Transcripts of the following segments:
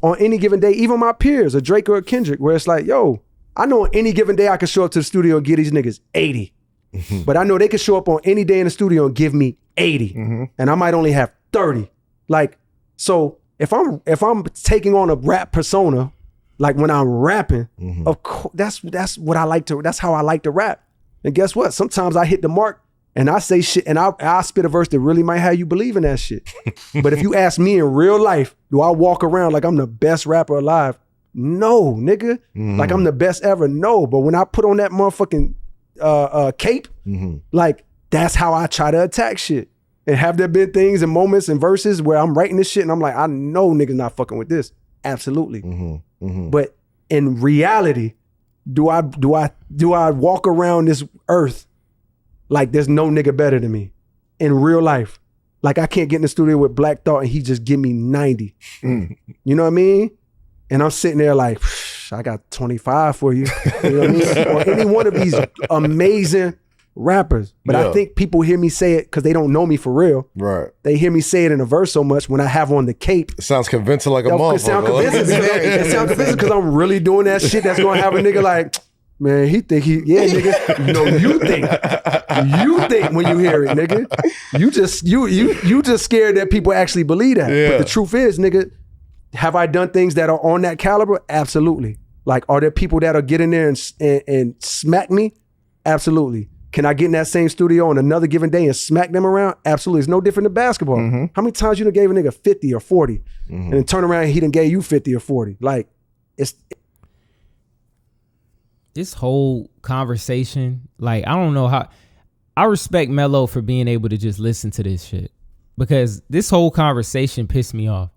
on any given day, even my peers, a Drake or a Kendrick, where it's like, yo, I know on any given day I can show up to the studio and give these niggas 80. But I know they can show up on any day in the studio and give me 80. And I might only have 30. Like, so if I'm taking on a rap persona, like when I'm rapping, of course, that's what I like to, that's how I like to rap. And guess what? Sometimes I hit the mark and I say shit and I spit a verse that really might have you believe in that shit. But if you ask me in real life, do I walk around like I'm the best rapper alive? No, nigga. Like I'm the best ever? No. But when I put on that motherfucking cape, like that's how I try to attack shit. And have there been things and moments and verses where I'm writing this shit and I'm like, I know niggas not fucking with this. Absolutely. But in reality, do I walk around this earth like there's no nigga better than me in real life? Like I can't get in the studio with Black Thought and he just give me 90. You know what I mean? And I'm sitting there like, I got 25 for you. You know what I mean? Or any one of these amazing rappers. But I think people hear me say it because they don't know me for real. Right. They hear me say it in a verse so much when I have on the cape. It sounds convincing like a motherfucker. It sounds convincing because I'm really doing that shit that's gonna have a nigga like, man, nigga. No, you think when you hear it, nigga. You just scared that people actually believe that. But the truth is, nigga, have I done things that are on that caliber? Absolutely. Like, are there people that'll get in there and smack me? Absolutely. Can I get in that same studio on another given day and smack them around? Absolutely. It's no different than basketball. How many times you done gave a nigga 50 or 40 and then turn around and he done gave you 50 or 40? Like, it's... This whole conversation, like, I don't know how... I respect Melo for being able to just listen to this shit because this whole conversation pissed me off.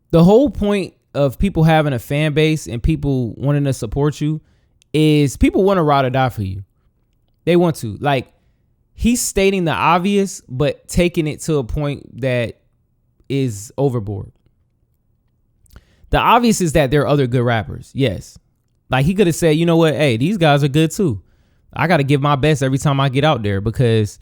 The whole point of people having a fan base and people wanting to support you is people want to ride or die for you. They want to. Like, he's stating the obvious, but taking it to a point that is overboard. The obvious is that there are other good rappers. Yes. Like, he could have said, you know what? Hey, these guys are good too. I got to give my best every time I get out there because,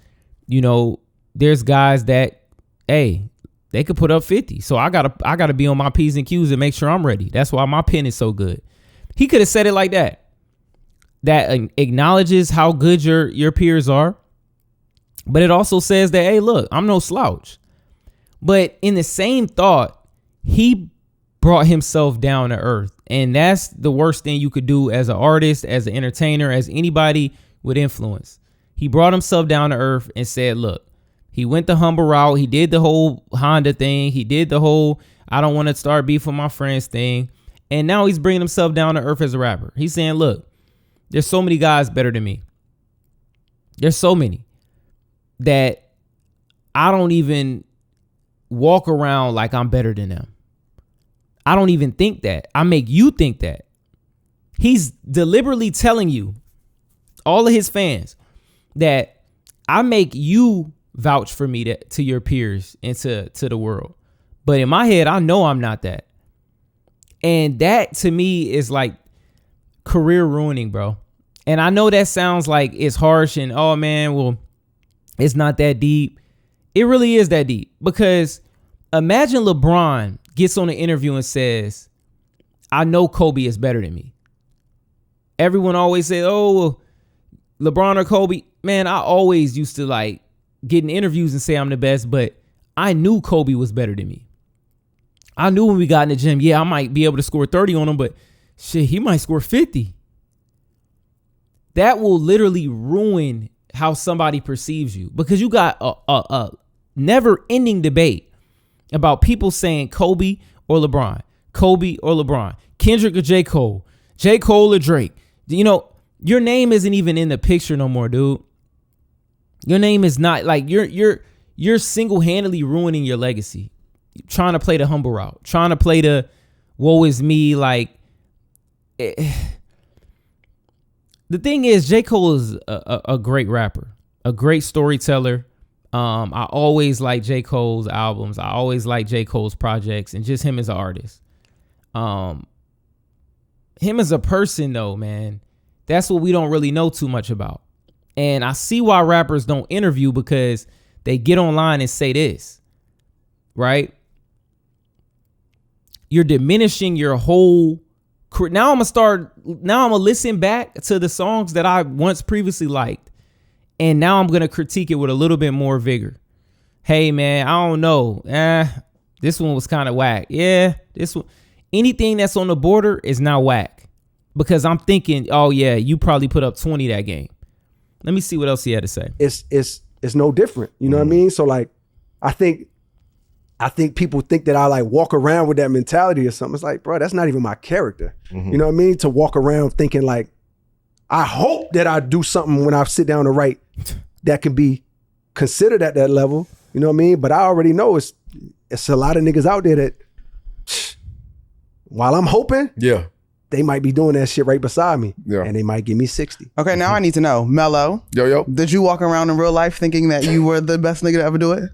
you know, there's guys that, hey, they could put up 50. So I gotta be on my P's and Q's and make sure I'm ready. That's why my pen is so good. He could have said it like that. That acknowledges how good your peers are. But it also says that, hey, look, I'm no slouch. But in the same thought, he brought himself down to earth. And that's the worst thing you could do as an artist, as an entertainer, as anybody with influence. He brought himself down to earth and said, look, he went the humble route. He did the whole Honda thing. He did the whole I don't want to start beef with my friends thing. And now he's bringing himself down to earth as a rapper. He's saying, look, there's so many guys better than me. There's so many that I don't even walk around like I'm better than them. I don't even think that. I make you think that. He's deliberately telling you, all of his fans, that I make you vouch for me to your peers and to the world. But in my head, I know I'm not that. And that to me is like career ruining, bro. And I know that sounds like it's harsh and, oh man, well, it's not that deep. It really is that deep because imagine LeBron gets on an interview and says, I know Kobe is better than me. Everyone always say, oh, well, LeBron or Kobe. Man, I always used to like get in interviews and say I'm the best, but I knew Kobe was better than me. I knew when we got in the gym, yeah, I might be able to score 30 on him, but shit, he might score 50. That will literally ruin how somebody perceives you because you got a never-ending debate about people saying Kobe or LeBron, Kobe or LeBron, Kendrick or J. Cole or Drake. You know, your name isn't even in the picture no more, dude. Your name is not like you're single-handedly ruining your legacy. Trying to play the humble route, trying to play the woe is me. Like, the thing is, J. Cole is a great rapper, a great storyteller. I always like J. Cole's albums. I always like J. Cole's projects and just him as an artist. Him as a person, though, man, that's what we don't really know too much about. And I see why rappers don't interview because they get online and say this, right? you're diminishing your whole career. Now I'm gonna listen back to the songs that I once previously liked, and now I'm gonna critique it with a little bit more vigor. Hey man, I don't know. This one was kind of whack. Yeah, this one. Anything that's on the border is now whack, because I'm thinking, oh yeah, you probably put up 20 that game. Let me see what else he had to say. It's no different. You know what I mean? So like, I think people think that I like walk around with that mentality or something. It's like, bro, that's not even my character. You know what I mean? To walk around thinking like, I hope that I do something when I sit down to write that can be considered at that level. You know what I mean? But I already know it's a lot of niggas out there that, while I'm hoping, they might be doing that shit right beside me, and they might give me 60. Okay, now I need to know, Mello. Yo. Did you walk around in real life thinking that you were the best nigga to ever do it?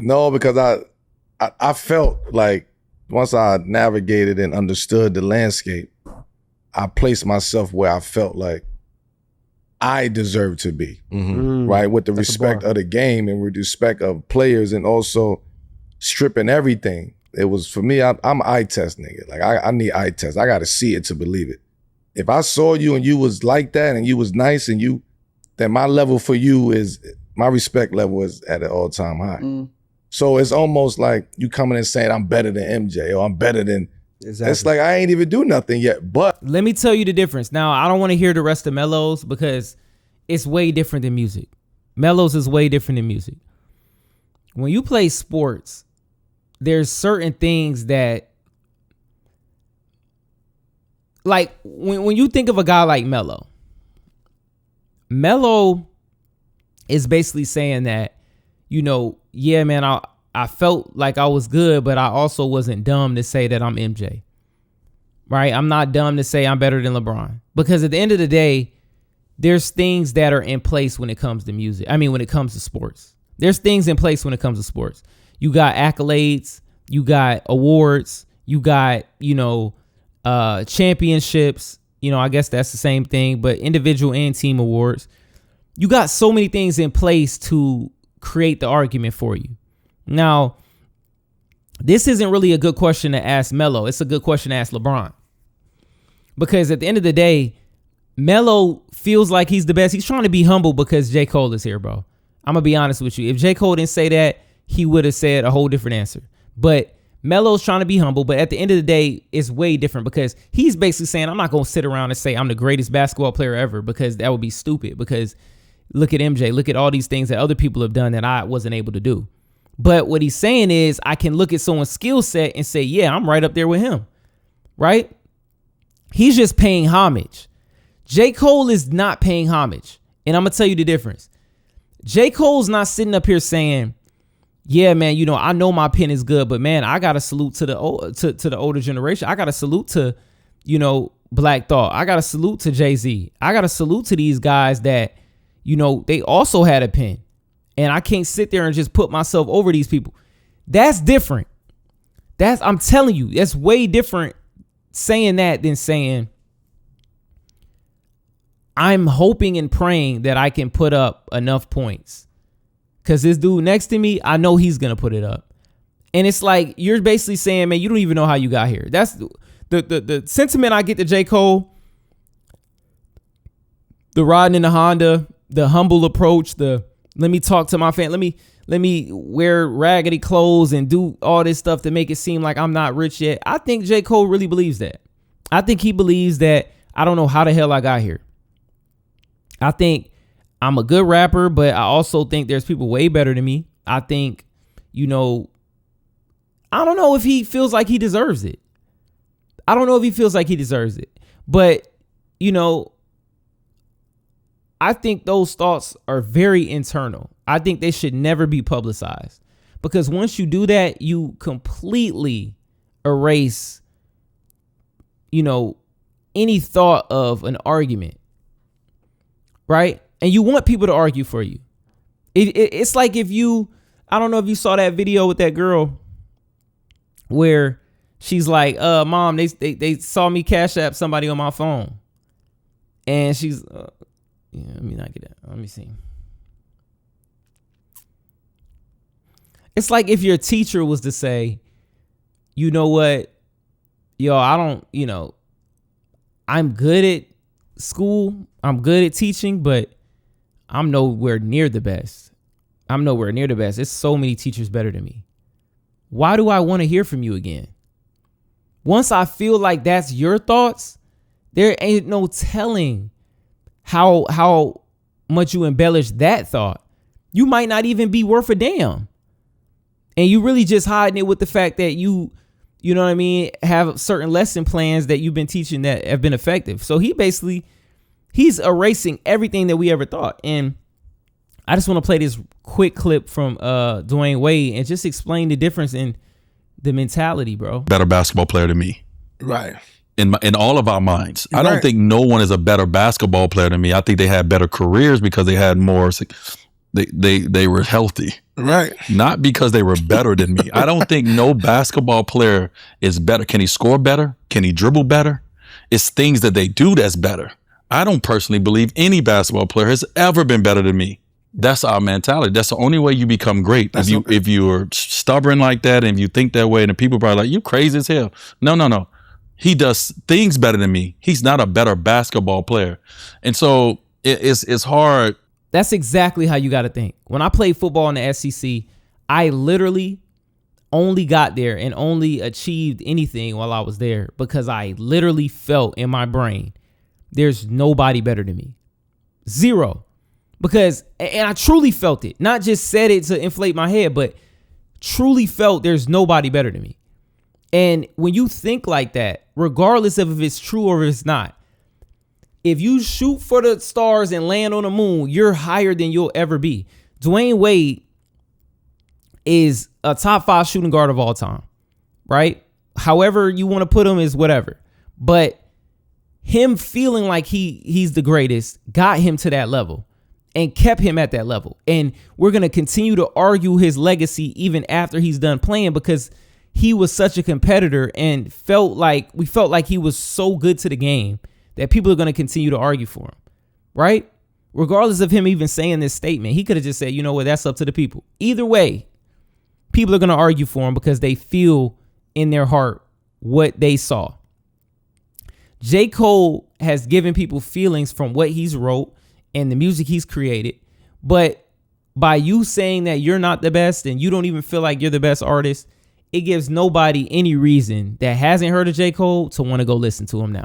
No, because I felt like once I navigated and understood the landscape, I placed myself where I felt like I deserve to be, right? With the respect of the game and with respect of players, and also stripping everything. It was, for me, I'm an eye test nigga. Like I need eye test. I got to see it to believe it. If I saw you and you was like that and you was nice and then my level for you is, my respect level is at an all-time high. So it's almost like you coming and saying I'm better than MJ or I'm better than, it's like I ain't even do nothing yet. But let me tell you the difference. Now, I don't want to hear the rest of Mello's because it's way different than music. Mello's is way different than music. When you play sports, there's certain things that, like when you think of a guy like Mello is basically saying that, you know, yeah, man, I felt like I was good, but I also wasn't dumb to say that I'm MJ, right? I'm not dumb to say I'm better than LeBron, because at the end of the day, there's things that are in place when it comes to music. I mean, when it comes to sports, there's things in place when it comes to sports. You got accolades, you got awards, you got, you know, championships, you know, I guess that's the same thing, but individual and team awards. You got so many things in place to create the argument for you. Now, this isn't really a good question to ask Melo. It's a good question to ask LeBron. Because at the end of the day, Melo feels like he's the best. He's trying to be humble because J. Cole is here, bro. I'm going to be honest with you. If J. Cole didn't say that, he would have said a whole different answer. But Melo's trying to be humble, but at the end of the day, it's way different, because he's basically saying, I'm not going to sit around and say I'm the greatest basketball player ever, because that would be stupid, because look at MJ, look at all these things that other people have done that I wasn't able to do. But what he's saying is, I can look at someone's skill set and say, yeah, I'm right up there with him, right? He's just paying homage. J. Cole is not paying homage. And I'm going to tell you the difference. J. Cole's not sitting up here saying, yeah, man, you know, I know my pen is good, but man, I got to salute to the older generation. I got to salute to, you know, Black Thought. I got to salute to Jay-Z. I got to salute to these guys that, you know, they also had a pen. And I can't sit there and just put myself over these people. That's different. I'm telling you, that's way different saying that than saying, I'm hoping and praying that I can put up enough points. Because this dude next to me, I know he's going to put it up. And it's like, you're basically saying, man, you don't even know how you got here. That's the sentiment I get to J. Cole. The riding in the Honda, the humble approach, the let me talk to my fan. Let me wear raggedy clothes and do all this stuff to make it seem like I'm not rich yet. I think J. Cole really believes that. I think he believes that I don't know how the hell I got here. I think I'm a good rapper, but I also think there's people way better than me. I think, you know, I don't know if he feels like he deserves it. But, you know, I think those thoughts are very internal. I think they should never be publicized, because once you do that, you completely erase, you know, any thought of an argument, right? And you want people to argue for you. It's like if you, I don't know if you saw that video with that girl where she's like, Mom, they saw me Cash App somebody on my phone. And she's, yeah, let me not get that. Let me see. It's like if your teacher was to say, you know what? yo, I don't, you know, I'm good at school. I'm good at teaching, but I'm nowhere near the best. I'm nowhere near the best. There's so many teachers better than me. Why do I want to hear from you again? Once I feel like that's your thoughts, there ain't no telling how much you embellish that thought. You might not even be worth a damn. And you really just hiding it with the fact that you know what I mean, have certain lesson plans that you've been teaching that have been effective. So he's erasing everything that we ever thought. And I just want to play this quick clip from Dwayne Wade and just explain the difference in the mentality, bro. Better basketball player than me. Right. In all of our minds. I don't think no one is a better basketball player than me. I think they had better careers because they had more, they were healthy. Right. Not because they were better than me. I don't think no basketball player is better. Can he score better? Can he dribble better? It's things that they do that's better. I don't personally believe any basketball player has ever been better than me. That's our mentality. That's the only way you become great. If you are stubborn like that and you think that way, and the people probably like, you crazy as hell. No. He does things better than me. He's not a better basketball player. And so it's hard. That's exactly how you got to think. When I played football in the SEC, I literally only got there and only achieved anything while I was there because I literally felt in my brain, there's nobody better than me. Zero. Because, and I truly felt it, not just said it to inflate my head, but truly felt there's nobody better than me. And when you think like that, regardless of if it's true or if it's not, if you shoot for the stars and land on the moon, you're higher than you'll ever be. Dwayne Wade is a top 5 shooting guard of all time, right? However you want to put him is whatever. But him feeling like he's the greatest got him to that level and kept him at that level. And we're going to continue to argue his legacy even after he's done playing because he was such a competitor and we felt like he was so good to the game that people are going to continue to argue for him, right? Regardless of him even saying this statement, he could have just said, you know what, that's up to the people. Either way, people are going to argue for him because they feel in their heart what they saw. J. Cole has given people feelings from what he's wrote and the music he's created. But by you saying that you're not the best and you don't even feel like you're the best artist, it gives nobody any reason that hasn't heard of J. Cole to want to go listen to him now.